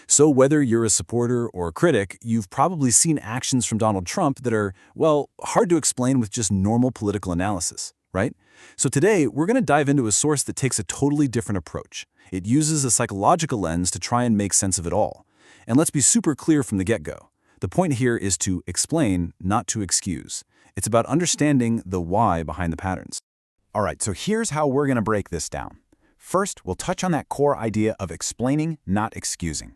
So whether you're a supporter or a critic, you've probably seen actions from Donald Trump that are, well, hard to explain with just normal political analysis, right? So today, we're going to dive into a source that takes a totally different approach. It uses a psychological lens to try and make sense of it all. And let's be super clear from the get-go. The point here is to explain, not to excuse. It's about understanding the why behind the patterns. All right, so here's how we're going to break this down. First, we'll touch on that core idea of explaining, not excusing.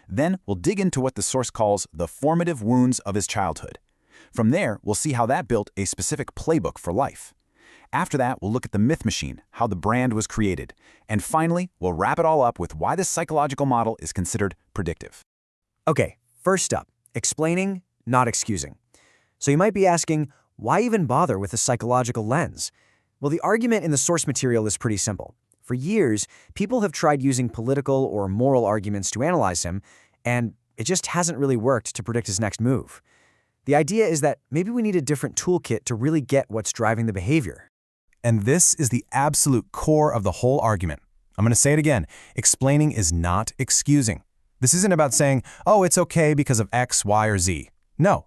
Then, we'll dig into what the source calls the formative wounds of his childhood. From there, we'll see how that built a specific playbook for life. After that, we'll look at the myth machine, how the brand was created. And finally, we'll wrap it all up with why this psychological model is considered predictive. Okay, first up, explaining, not excusing. So you might be asking, why even bother with a psychological lens? Well, the argument in the source material is pretty simple. For years, people have tried using political or moral arguments to analyze him, and it just hasn't really worked to predict his next move. The idea is that maybe we need a different toolkit to really get what's driving the behavior. And this is the absolute core of the whole argument. I'm going to say it again. Explaining is not excusing. This isn't about saying, oh, it's okay because of X, Y, or Z. No.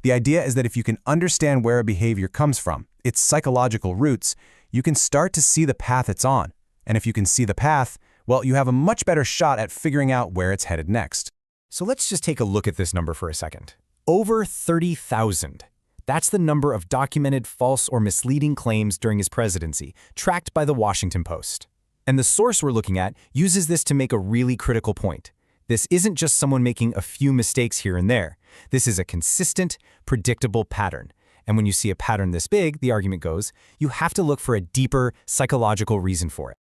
The idea is that if you can understand where a behavior comes from, its psychological roots, you can start to see the path it's on. And if you can see the path, well, you have a much better shot at figuring out where it's headed next. So let's just take a look at this number for a second. Over 30,000. That's the number of documented false or misleading claims during his presidency, tracked by the Washington Post. And the source we're looking at uses this to make a really critical point. This isn't just someone making a few mistakes here and there. This is a consistent, predictable pattern. And when you see a pattern this big, the argument goes, you have to look for a deeper psychological reason for it.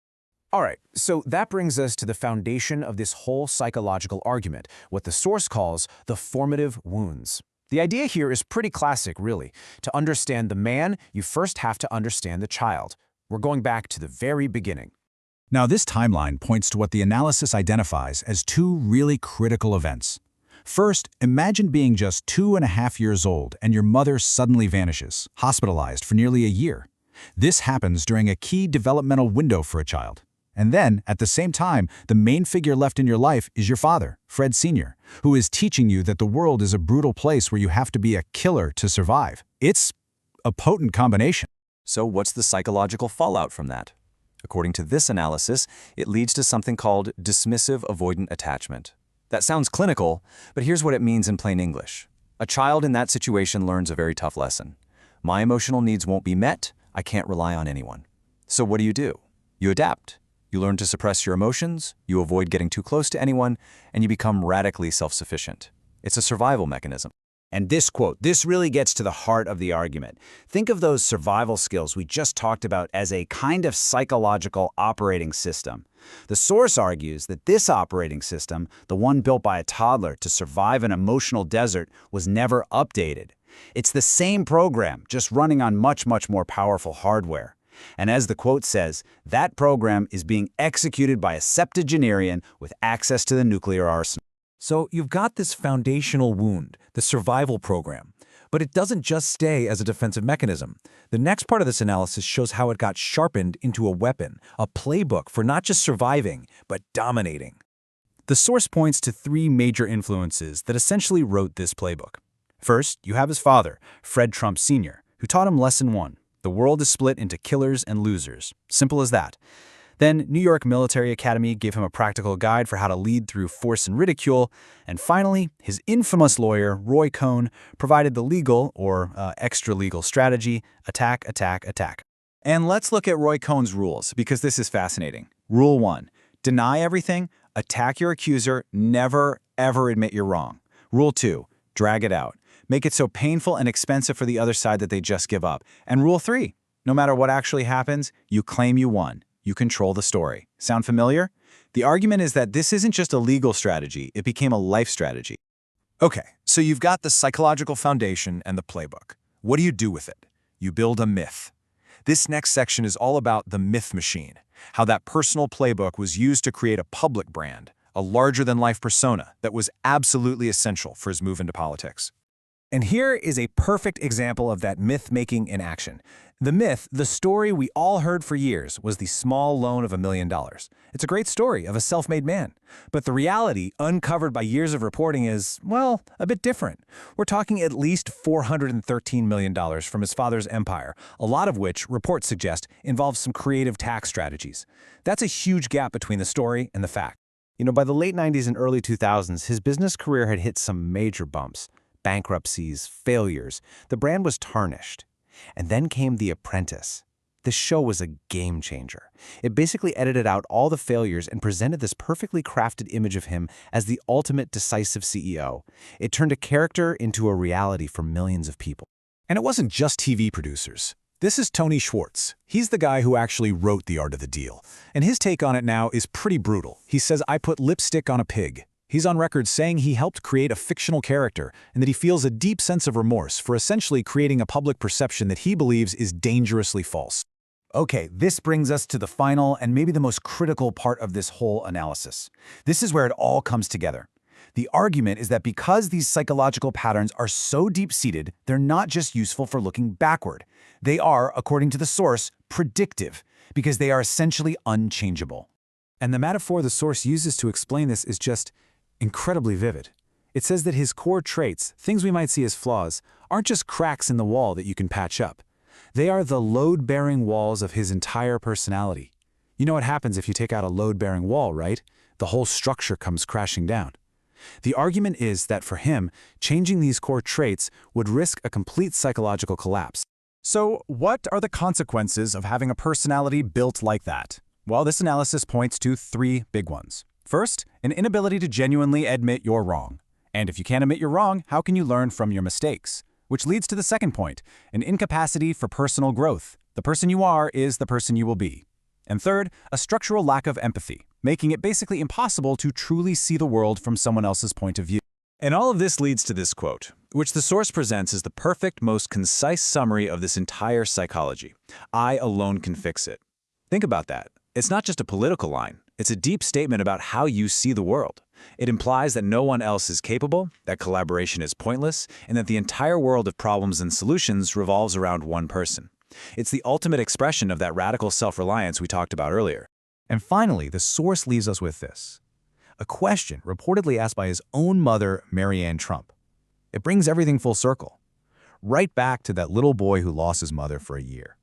All right, so that brings us to the foundation of this whole psychological argument, what the source calls the formative wounds. The idea here is pretty classic, really. To understand the man, you first have to understand the child. We're going back to the very beginning. Now, this timeline points to what the analysis identifies as two really critical events. First, imagine being just 2.5 years old and your mother suddenly vanishes, hospitalized for nearly a year. This happens during a key developmental window for a child. And then, at the same time, the main figure left in your life is your father, Fred Sr., who is teaching you that the world is a brutal place where you have to be a killer to survive. It's a potent combination. So what's the psychological fallout from that? According to this analysis, it leads to something called dismissive avoidant attachment. That sounds clinical, but here's what it means in plain English. A child in that situation learns a very tough lesson. My emotional needs won't be met, I can't rely on anyone. So what do? You adapt. You learn to suppress your emotions, you avoid getting too close to anyone, and you become radically self-sufficient. It's a survival mechanism. And this quote, this really gets to the heart of the argument. Think of those survival skills we just talked about as a kind of psychological operating system. The source argues that this operating system, the one built by a toddler to survive an emotional desert, was never updated. It's the same program, just running on much, much more powerful hardware. And as the quote says, that program is being executed by a septuagenarian with access to the nuclear arsenal. So you've got this foundational wound, the survival program. But it doesn't just stay as a defensive mechanism. The next part of this analysis shows how it got sharpened into a weapon, a playbook for not just surviving, but dominating. The source points to three major influences that essentially wrote this playbook. First, you have his father, Fred Trump Sr., who taught him lesson one. The world is split into killers and losers. Simple as that. Then, New York Military Academy gave him a practical guide for how to lead through force and ridicule. And finally, his infamous lawyer, Roy Cohn, provided the legal, or extra-legal strategy, attack, attack, attack. And let's look at Roy Cohn's rules, because this is fascinating. Rule 1. Deny everything, attack your accuser, never, ever admit you're wrong. Rule 2. Drag it out. Make it so painful and expensive for the other side that they just give up. And Rule 3. No matter what actually happens, you claim you won. You control the story. Sound familiar? The argument is that this isn't just a legal strategy, it became a life strategy. Okay, so you've got the psychological foundation and the playbook. What do you do with it? You build a myth. This next section is all about the myth machine, how that personal playbook was used to create a public brand, a larger-than-life persona that was absolutely essential for his move into politics. And here is a perfect example of that myth-making in action. The myth, the story we all heard for years, was the small loan of $1 million. It's a great story of a self-made man. But the reality, uncovered by years of reporting, is, well, a bit different. We're talking at least $413 million from his father's empire, a lot of which, reports suggest, involves some creative tax strategies. That's a huge gap between the story and the fact. By the late 90s and early 2000s, his business career had hit some major bumps. Bankruptcies, failures. The brand was tarnished. And then came The Apprentice. This show was a game changer. It basically edited out all the failures and presented this perfectly crafted image of him as the ultimate decisive CEO. It turned a character into a reality for millions of people. And it wasn't just TV producers. This is Tony Schwartz. He's the guy who actually wrote The Art of the Deal. And his take on it now is pretty brutal. He says, "I put lipstick on a pig." He's on record saying he helped create a fictional character and that he feels a deep sense of remorse for essentially creating a public perception that he believes is dangerously false. Okay, this brings us to the final and maybe the most critical part of this whole analysis. This is where it all comes together. The argument is that because these psychological patterns are so deep-seated, they're not just useful for looking backward. They are, according to the source, predictive, because they are essentially unchangeable. And the metaphor the source uses to explain this is just incredibly vivid. It says that his core traits, things we might see as flaws, aren't just cracks in the wall that you can patch up. They are the load-bearing walls of his entire personality. You know what happens if you take out a load-bearing wall, right? The whole structure comes crashing down. The argument is that for him, changing these core traits would risk a complete psychological collapse. So, what are the consequences of having a personality built like that? Well, this analysis points to 3 big ones. First, an inability to genuinely admit you're wrong. And if you can't admit you're wrong, how can you learn from your mistakes? Which leads to the second point, an incapacity for personal growth. The person you are is the person you will be. And third, a structural lack of empathy, making it basically impossible to truly see the world from someone else's point of view. And all of this leads to this quote, which the source presents as the perfect, most concise summary of this entire psychology. "I alone can fix it." Think about that. It's not just a political line. It's a deep statement about how you see the world. It implies that no one else is capable, that collaboration is pointless, and that the entire world of problems and solutions revolves around one person. It's the ultimate expression of that radical self-reliance we talked about earlier. And finally, the source leaves us with this. A question reportedly asked by his own mother, Marianne Trump. It brings everything full circle. Right back to that little boy who lost his mother for a year.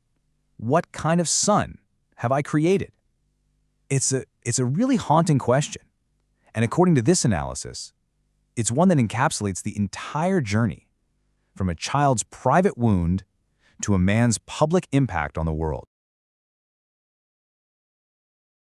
What kind of son have I created? It's a really haunting question. And according to this analysis, it's one that encapsulates the entire journey, from a child's private wound to a man's public impact on the world.